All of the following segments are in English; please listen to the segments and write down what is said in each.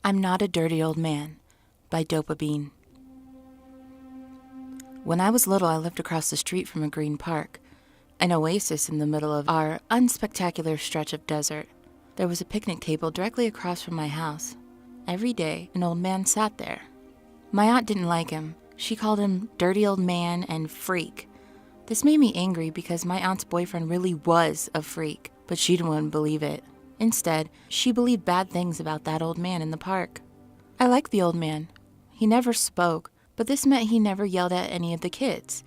I'm Not a Dirty Old Man by Dopabeane. When I was little, I lived across the street from a green park, an oasis in the middle of our unspectacular stretch of desert. There was a picnic table directly across from my house. Every day, an old man sat there. My aunt didn't like him. She called him dirty old man and freak. This made me angry because my aunt's boyfriend really was a freak, but she didn't believe it. Instead, she believed bad things about that old man in the park. I liked the old man. He never spoke, but this meant he never yelled at any of the kids.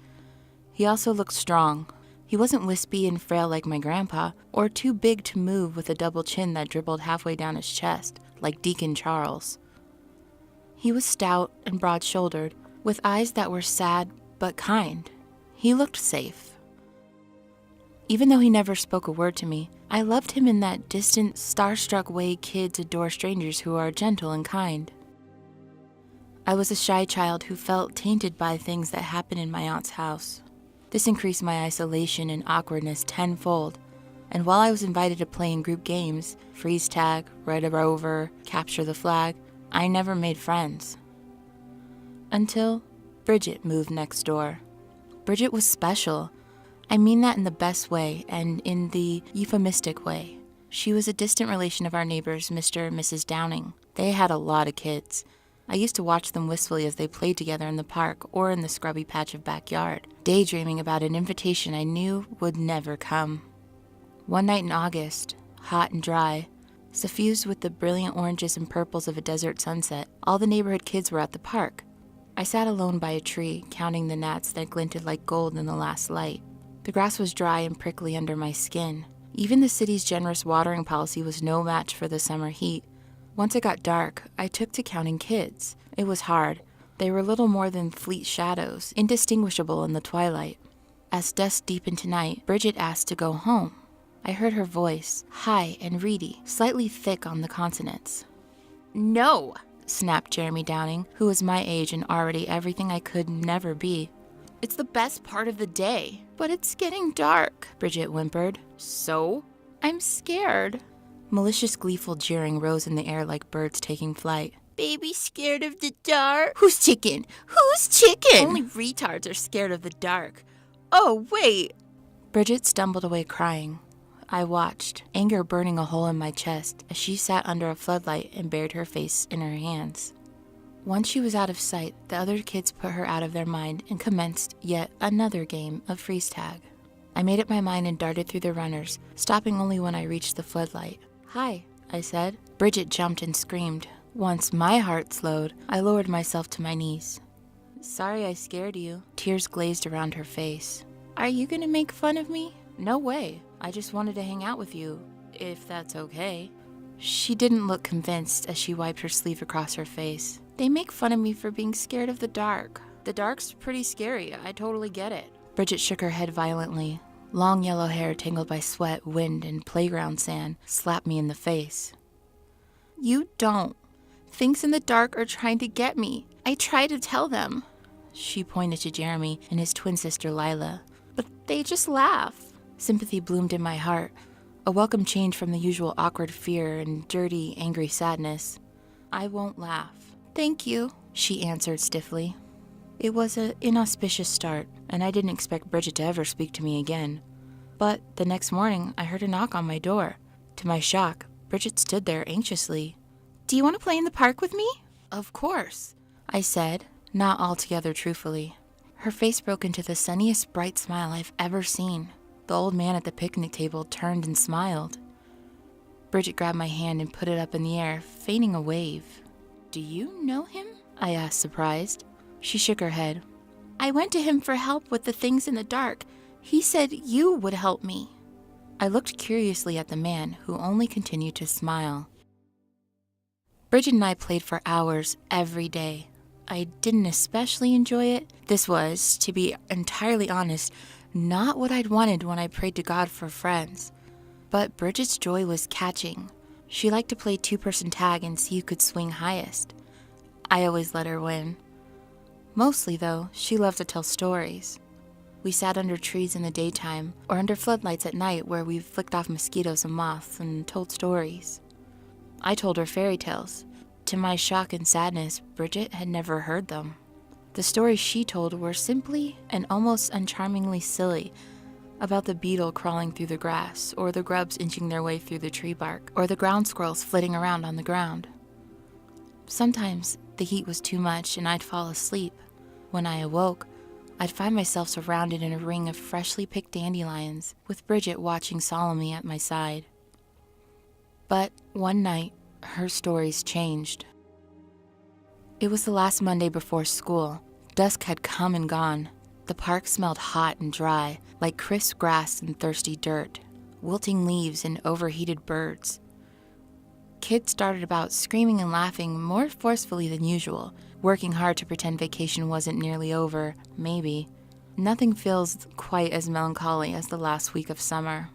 He also looked strong. He wasn't wispy and frail like my grandpa, or too big to move with a double chin that dribbled halfway down his chest, like Deacon Charles. He was stout and broad-shouldered, with eyes that were sad but kind. He looked safe. Even though he never spoke a word to me, I loved him in that distant, starstruck way kids adore strangers who are gentle and kind. I was a shy child who felt tainted by things that happened in my aunt's house. This increased my isolation and awkwardness tenfold, and while I was invited to play in group games, freeze tag, Red Rover, capture the flag, I never made friends. Until Bridget moved next door. Bridget was special. I mean that in the best way and in the euphemistic way. She was a distant relation of our neighbors, Mr. and Mrs. Downing. They had a lot of kids. I used to watch them wistfully as they played together in the park or in the scrubby patch of backyard, daydreaming about an invitation I knew would never come. One night in August, hot and dry, suffused with the brilliant oranges and purples of a desert sunset, all the neighborhood kids were at the park. I sat alone by a tree, counting the gnats that glinted like gold in the last light. The grass was dry and prickly under my skin. Even the city's generous watering policy was no match for the summer heat. Once it got dark, I took to counting kids. It was hard. They were little more than fleet shadows, indistinguishable in the twilight. As dusk deepened to night, Bridget asked to go home. I heard her voice, high and reedy, slightly thick on the consonants. "No!" snapped Jeremy Downing, who was my age and already everything I could never be. "It's the best part of the day." "But it's getting dark," Bridget whimpered. "So?" "I'm scared." Malicious, gleeful jeering rose in the air like birds taking flight. "Baby scared of the dark?" "Who's chicken? Who's chicken?" "Only retards are scared of the dark." "Oh, wait." Bridget stumbled away crying. I watched, anger burning a hole in my chest, as she sat under a floodlight and buried her face in her hands. Once she was out of sight, the other kids put her out of their mind and commenced yet another game of freeze tag. I made up my mind and darted through the runners, stopping only when I reached the floodlight. "Hi," I said. Bridget jumped and screamed. Once my heart slowed, I lowered myself to my knees. "Sorry I scared you." Tears glazed around her face. "Are you gonna make fun of me?" "No way. I just wanted to hang out with you, if that's okay." She didn't look convinced as she wiped her sleeve across her face. "They make fun of me for being scared of the dark." "The dark's pretty scary. I totally get it." Bridget shook her head violently. Long yellow hair tangled by sweat, wind, and playground sand slapped me in the face. "You don't. Things in the dark are trying to get me. I try to tell them." She pointed to Jeremy and his twin sister Lila. "But they just laugh." Sympathy bloomed in my heart, a welcome change from the usual awkward fear and dirty, angry sadness. "I won't laugh." "Thank you," she answered stiffly. It was an inauspicious start, and I didn't expect Bridget to ever speak to me again. But the next morning, I heard a knock on my door. To my shock, Bridget stood there anxiously. "Do you want to play in the park with me?" "Of course," I said, not altogether truthfully. Her face broke into the sunniest bright smile I've ever seen. The old man at the picnic table turned and smiled. Bridget grabbed my hand and put it up in the air, feigning a wave. "Do you know him?" I asked, surprised. She shook her head. "I went to him for help with the things in the dark. He said you would help me." I looked curiously at the man, who only continued to smile. Bridget and I played for hours every day. I didn't especially enjoy it. This was, to be entirely honest, not what I'd wanted when I prayed to God for friends. But Bridget's joy was catching. She liked to play two-person tag and see who could swing highest. I always let her win. Mostly, though, she loved to tell stories. We sat under trees in the daytime, or under floodlights at night where we flicked off mosquitoes and moths and told stories. I told her fairy tales, To my shock and sadness, Bridget had never heard them. The stories she told were simply and almost uncharmingly silly, about the beetle crawling through the grass, or the grubs inching their way through the tree bark, or the ground squirrels flitting around on the ground. Sometimes the heat was too much and I'd fall asleep. When I awoke, I'd find myself surrounded in a ring of freshly picked dandelions, with Bridget watching solemnly at my side. But one night, her stories changed. It was the last Monday before school. Dusk had come and gone. The park smelled hot and dry, like crisp grass and thirsty dirt, wilting leaves and overheated birds. Kids started about screaming and laughing more forcefully than usual, working hard to pretend vacation wasn't nearly over, maybe. Nothing feels quite as melancholy as the last week of summer.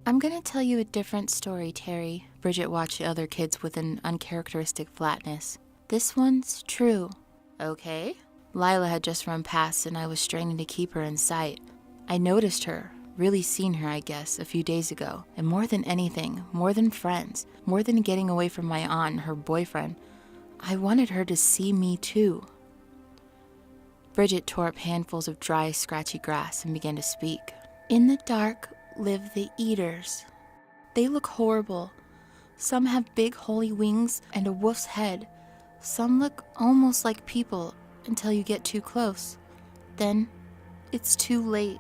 I'm gonna tell you a different story, Terry. Bridget watched the other kids with an uncharacteristic flatness. This one's true. Okay. Lila had just run past and I was straining to keep her in sight. I noticed her, really seen her, I guess, a few days ago. And more than anything, more than friends, more than getting away from my aunt and her boyfriend, I wanted her to see me too. Bridget tore up handfuls of dry, scratchy grass and began to speak. In the dark live the eaters. They look horrible. Some have big holy wings and a wolf's head. Some look almost like people until you get too close. Then it's too late.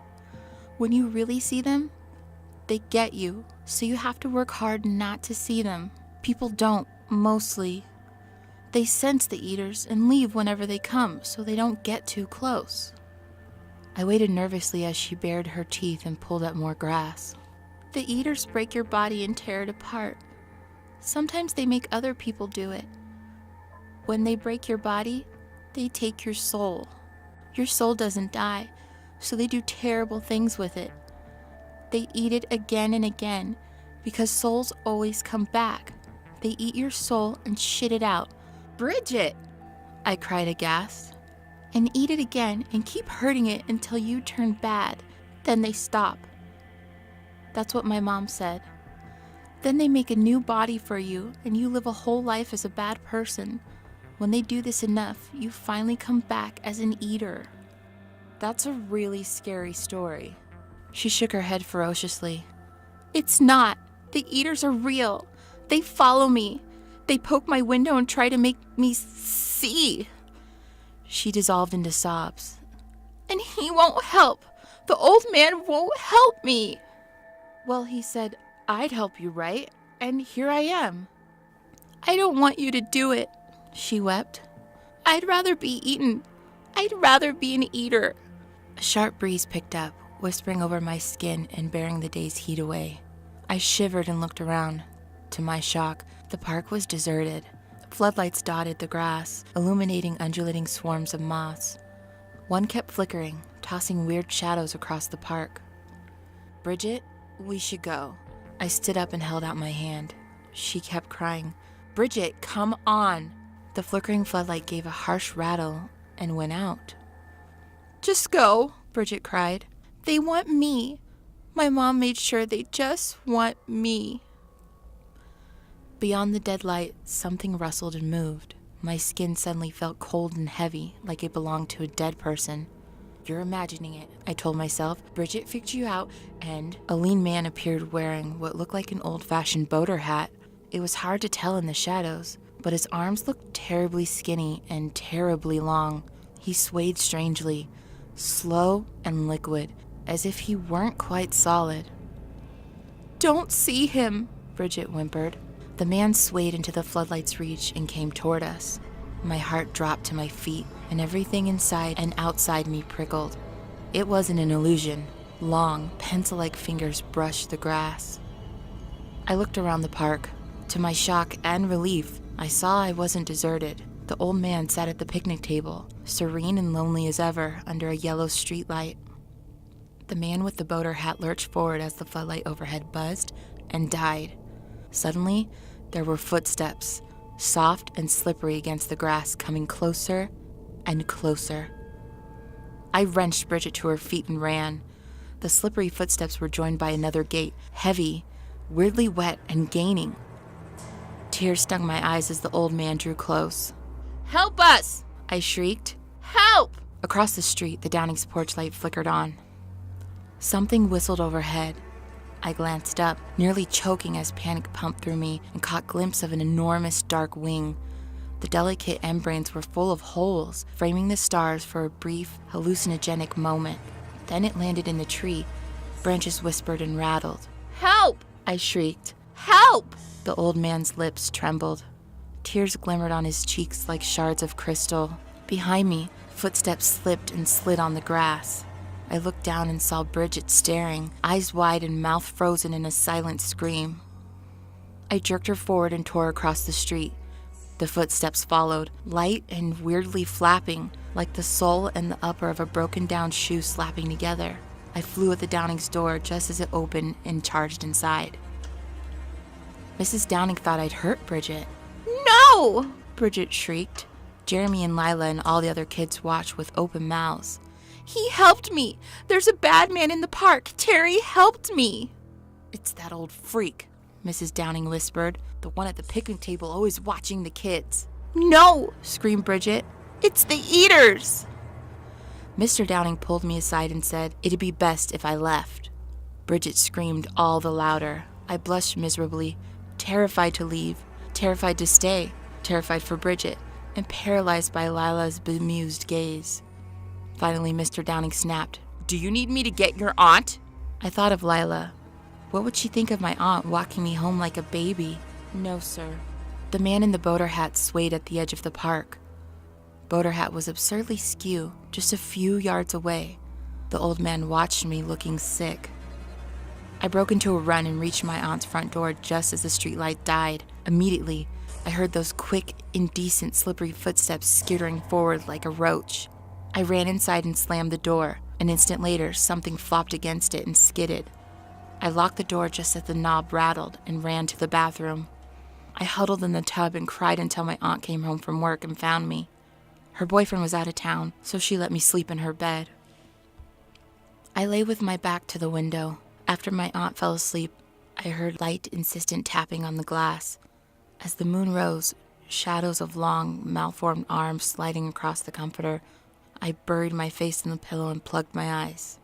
When you really see them, they get you, so you have to work hard not to see them. People don't, mostly. They sense the eaters and leave whenever they come, so they don't get too close. I waited nervously as she bared her teeth and pulled up more grass. The eaters break your body and tear it apart. Sometimes they make other people do it. When they break your body, they take your soul. Your soul doesn't die, so they do terrible things with it. They eat it again and again, because souls always come back. They eat your soul and shit it out. Bridget! I cried aghast. And eat it again and keep hurting it until you turn bad. Then they stop. That's what my mom said. Then they make a new body for you and you live a whole life as a bad person. When they do this enough, you finally come back as an eater. That's a really scary story. She shook her head ferociously. It's not. The eaters are real. They follow me. They poke my window and try to make me see. She dissolved into sobs. And he won't help. The old man won't help me. Well, he said, I'd help you, right? And here I am. I don't want you to do it, she wept. I'd rather be eaten. I'd rather be an eater. A sharp breeze picked up, whispering over my skin and bearing the day's heat away. I shivered and looked around. To my shock, the park was deserted. Floodlights dotted the grass, illuminating undulating swarms of moths. One kept flickering, tossing weird shadows across the park. Bridget, we should go. I stood up and held out my hand. She kept crying, Bridget, come on. The flickering floodlight gave a harsh rattle and went out. Just go, Bridget cried. They want me. My mom made sure they just want me. Beyond the dead light, something rustled and moved. My skin suddenly felt cold and heavy, like it belonged to a dead person. You're imagining it, I told myself. Bridget figured you out, and a lean man appeared wearing what looked like an old-fashioned boater hat. It was hard to tell in the shadows, but his arms looked terribly skinny and terribly long. He swayed strangely, slow and liquid, as if he weren't quite solid. Don't see him, Bridget whimpered. The man swayed into the floodlight's reach and came toward us. My heart dropped to my feet, and everything inside and outside me prickled. It wasn't an illusion. Long, pencil-like fingers brushed the grass. I looked around the park. To my shock and relief, I saw I wasn't deserted. The old man sat at the picnic table, serene and lonely as ever, under a yellow streetlight. The man with the boater hat lurched forward as the floodlight overhead buzzed and died. Suddenly, there were footsteps, soft and slippery against the grass, coming closer and closer. I wrenched Bridget to her feet and ran. The slippery footsteps were joined by another gait, heavy, weirdly wet, and gaining. Tears stung my eyes as the old man drew close. "Help us!" I shrieked. "Help!" Across the street, the Downing's porch light flickered on. Something whistled overhead. I glanced up, nearly choking as panic pumped through me, and caught a glimpse of an enormous dark wing. The delicate membranes were full of holes, framing the stars for a brief, hallucinogenic moment. Then it landed in the tree. Branches whispered and rattled. "Help!" I shrieked. "Help!" The old man's lips trembled. Tears glimmered on his cheeks like shards of crystal. Behind me, footsteps slipped and slid on the grass. I looked down and saw Bridget staring, eyes wide and mouth frozen in a silent scream. I jerked her forward and tore across the street. The footsteps followed, light and weirdly flapping, like the sole and the upper of a broken-down shoe slapping together. I flew at the Downing's door just as it opened and charged inside. Mrs. Downing thought I'd hurt Bridget. "No!" Bridget shrieked. Jeremy and Lila and all the other kids watched with open mouths. "He helped me! There's a bad man in the park! Terry helped me!" "It's that old freak," Mrs. Downing whispered, "the one at the picnic table always watching the kids." "No!" screamed Bridget. "It's the eaters!" Mr. Downing pulled me aside and said it'd be best if I left. Bridget screamed all the louder. I blushed miserably, terrified to leave, terrified to stay, terrified for Bridget, and paralyzed by Lila's bemused gaze. Finally, Mr. Downing snapped, "Do you need me to get your aunt?" I thought of Lila. What would she think of my aunt walking me home like a baby? "No, sir." The man in the boater hat swayed at the edge of the park. Boater hat was absurdly skew, just a few yards away. The old man watched me, looking sick. I broke into a run and reached my aunt's front door just as the streetlight died. Immediately, I heard those quick, indecent, slippery footsteps skittering forward like a roach. I ran inside and slammed the door. An instant later, something flopped against it and skidded. I locked the door just as the knob rattled and ran to the bathroom. I huddled in the tub and cried until my aunt came home from work and found me. Her boyfriend was out of town, so she let me sleep in her bed. I lay with my back to the window. After my aunt fell asleep, I heard light, insistent tapping on the glass. As the moon rose, shadows of long, malformed arms sliding across the comforter, I buried my face in the pillow and plugged my eyes.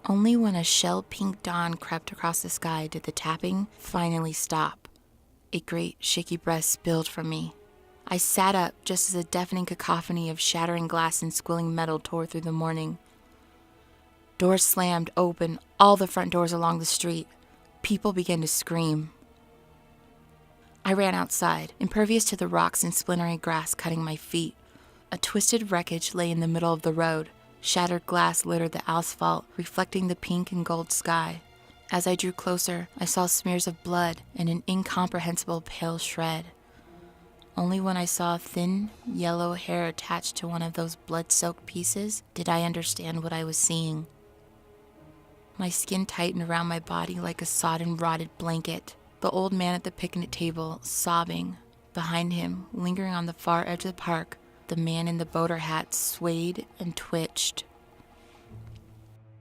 Only when a shell-pink dawn crept across the sky did the tapping finally stop. A great, shaky breath spilled from me. I sat up just as a deafening cacophony of shattering glass and squilling metal tore through the morning. Doors slammed open, all the front doors along the street. People began to scream. I ran outside, impervious to the rocks and splintering grass cutting my feet. A twisted wreckage lay in the middle of the road. Shattered glass littered the asphalt, reflecting the pink and gold sky. As I drew closer, I saw smears of blood and an incomprehensible pale shred. Only when I saw thin, yellow hair attached to one of those blood-soaked pieces did I understand what I was seeing. My skin tightened around my body like a sodden, rotted blanket. The old man at the picnic table, sobbing. Behind him, lingering on the far edge of the park, the man in the boater hat swayed and twitched.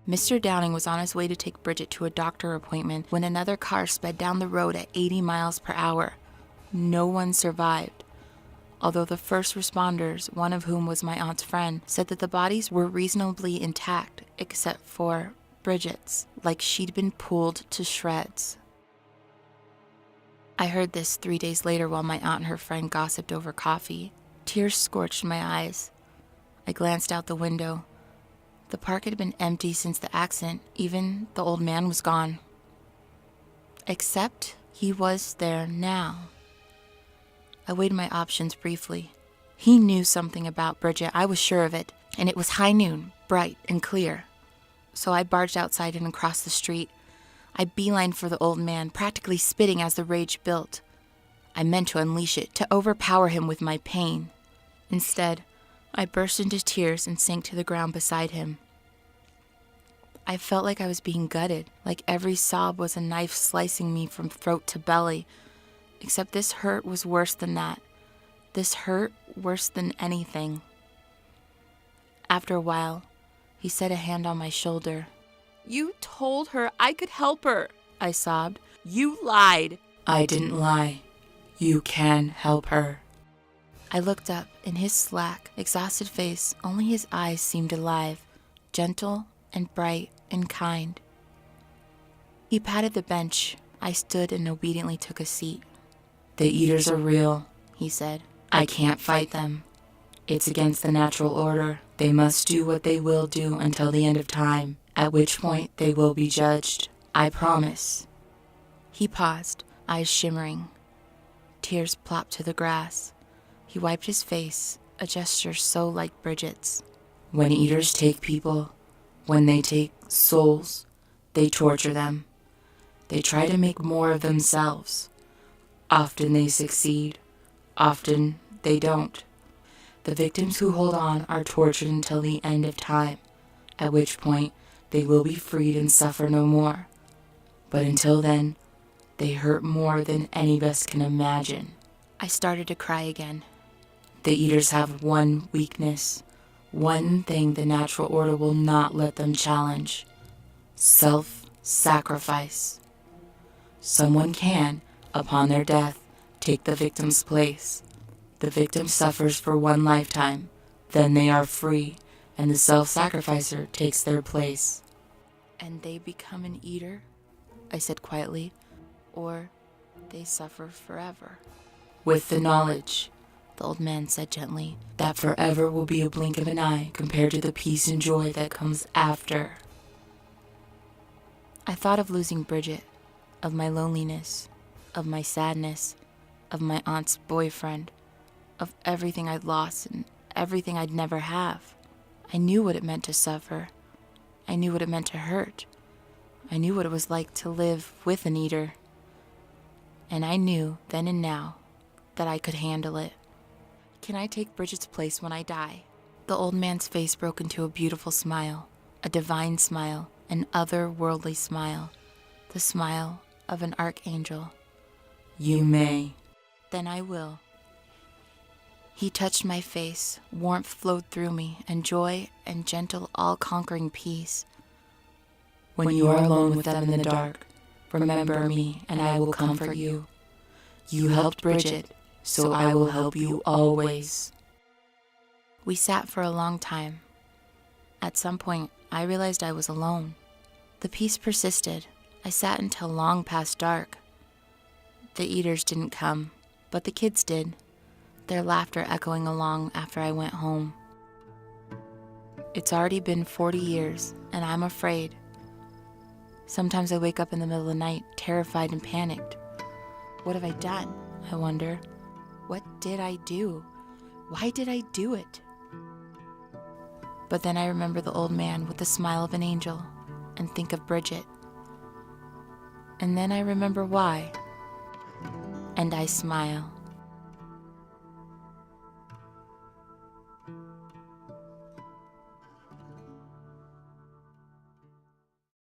Mr. Downing was on his way to take Bridget to a doctor appointment when another car sped down the road at 80 miles per hour. No one survived. Although the first responders, one of whom was my aunt's friend, said that the bodies were reasonably intact, except for Bridget's, like she'd been pulled to shreds. I heard this 3 days later while my aunt and her friend gossiped over coffee. Tears scorched my eyes. I glanced out the window. The park had been empty since the accident. Even the old man was gone. Except he was there now. I weighed my options briefly. He knew something about Bridget, I was sure of it, and it was high noon, bright and clear. So I barged outside and across the street. I beelined for the old man, practically spitting as the rage built. I meant to unleash it, to overpower him with my pain. Instead, I burst into tears and sank to the ground beside him. I felt like I was being gutted, like every sob was a knife slicing me from throat to belly. Except this hurt was worse than that. This hurt worse than anything. After a while, he set a hand on my shoulder. "You told her I could help her," I sobbed. "You lied." I didn't lie. You can help her. I looked up. In his slack, exhausted face, only his eyes seemed alive, gentle and bright and kind. He patted the bench. I stood and obediently took a seat. The eaters are real, he said. I can't fight them. It's against the natural order. They must do what they will do until the end of time, at which point they will be judged. I promise. He paused, eyes shimmering. Tears plopped to the grass. He wiped his face, a gesture so like Bridget's. When eaters take people, when they take souls, they torture them. They try to make more of themselves. Often they succeed, often they don't. The victims who hold on are tortured until the end of time, at which point they will be freed and suffer no more. But until then, they hurt more than any of us can imagine. I started to cry again. The eaters have one weakness, one thing the natural order will not let them challenge: self-sacrifice. Someone can, upon their death, take the victim's place. The victim suffers for one lifetime, then they are free, and the self-sacrificer takes their place. And they become an eater? I said quietly. Or they suffer forever. With the knowledge, the old man said gently, that forever will be a blink of an eye compared to the peace and joy that comes after. I thought of losing Bridget, of my loneliness, of my sadness, of my aunt's boyfriend, of everything I'd lost and everything I'd never have. I knew what it meant to suffer. I knew what it meant to hurt. I knew what it was like to live with an eater. And I knew, then and now, that I could handle it. Can I take Bridget's place when I die? The old man's face broke into a beautiful smile, a divine smile, an otherworldly smile, the smile of an archangel. You may. Then I will. He touched my face, warmth flowed through me, and joy and gentle, all-conquering peace. When you are alone with them in the dark, remember me and I will comfort you. You helped Bridget, so I will help you always. We sat for a long time. At some point, I realized I was alone. The peace persisted. I sat until long past dark. The eaters didn't come, but the kids did, their laughter echoing along after I went home. It's already been 40 years, and I'm afraid. Sometimes I wake up in the middle of the night, terrified and panicked. What have I done? I wonder. What did I do? Why did I do it? But then I remember the old man with the smile of an angel and think of Bridget. And then I remember why. And I smile.